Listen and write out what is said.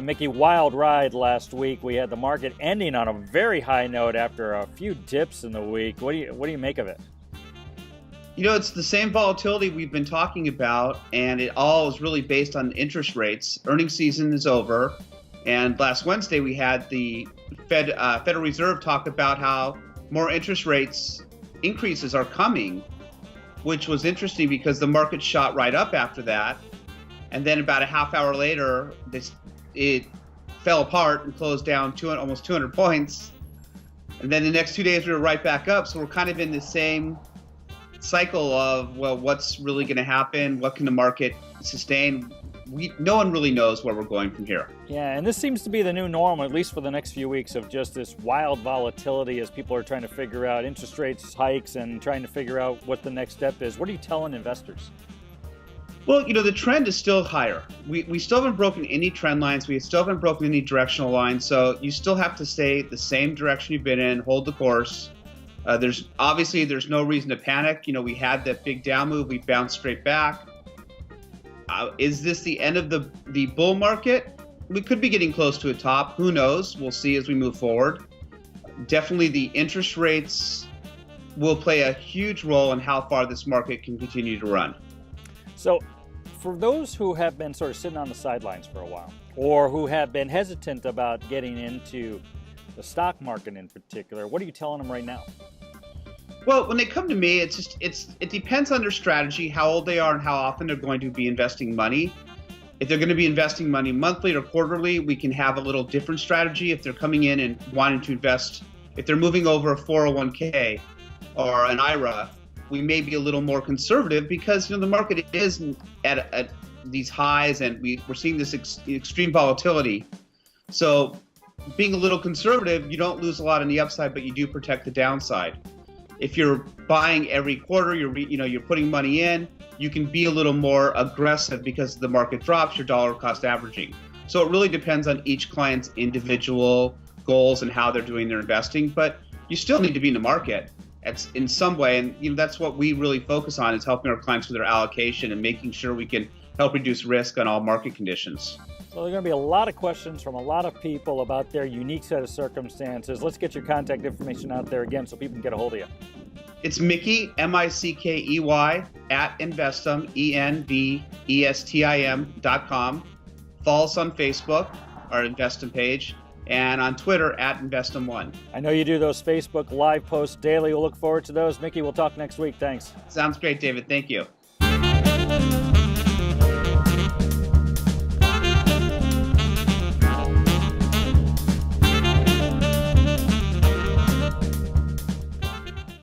Mickey, wild ride last week. We had the market ending on a very high note after a few dips in the week. What do you make of it? It's the same volatility we've been talking about, and it all is really based on interest rates. Earnings season is over, and last Wednesday we had the Federal Reserve talk about how more interest rates increases are coming, which was interesting because the market shot right up after that. And then about a half hour later, it fell apart and closed down almost 200 points. And then the next 2 days, we were right back up. So we're kind of in the same cycle of, well, what's really going to happen? What can the market sustain? No one really knows where we're going from here. Yeah, and this seems to be the new norm, at least for the next few weeks, of just this wild volatility as people are trying to figure out interest rates hikes and trying to figure out what the next step is. What are you telling investors? Well, the trend is still higher. We still haven't broken any trend lines. We still haven't broken any directional lines. So you still have to stay the same direction you've been in, hold the course. There's no reason to panic. We had that big down move. We bounced straight back. Is this the end of the bull market? We could be getting close to a top. Who knows? We'll see as we move forward. Definitely the interest rates will play a huge role in how far this market can continue to run. So for those who have been sort of sitting on the sidelines for a while, or who have been hesitant about getting into the stock market in particular, what are you telling them right now? Well, when they come to me, it depends on their strategy, how old they are, and how often they're going to be investing money. If they're going to be investing money monthly or quarterly, we can have a little different strategy. If they're coming in and wanting to invest, if they're moving over a 401k or an IRA, we may be a little more conservative because the market is at these highs, and we're seeing this extreme volatility. So being a little conservative, you don't lose a lot on the upside, but you do protect the downside. If you're buying every quarter, you're putting money in, you can be a little more aggressive because the market drops, your dollar cost averaging. So it really depends on each client's individual goals and how they're doing their investing, but you still need to be in the market in some way. And that's what we really focus on, is helping our clients with their allocation and making sure we can help reduce risk on all market conditions. So there are going to be a lot of questions from a lot of people about their unique set of circumstances. Let's get your contact information out there again so people can get a hold of you. It's Mickey, Mickey, at Envestim, ENVESTIM.com. Follow us on Facebook, our Envestim page, and on Twitter at Investim1. I know you do those Facebook live posts daily. We'll look forward to those. Mickey, we'll talk next week. Thanks. Sounds great, David. Thank you.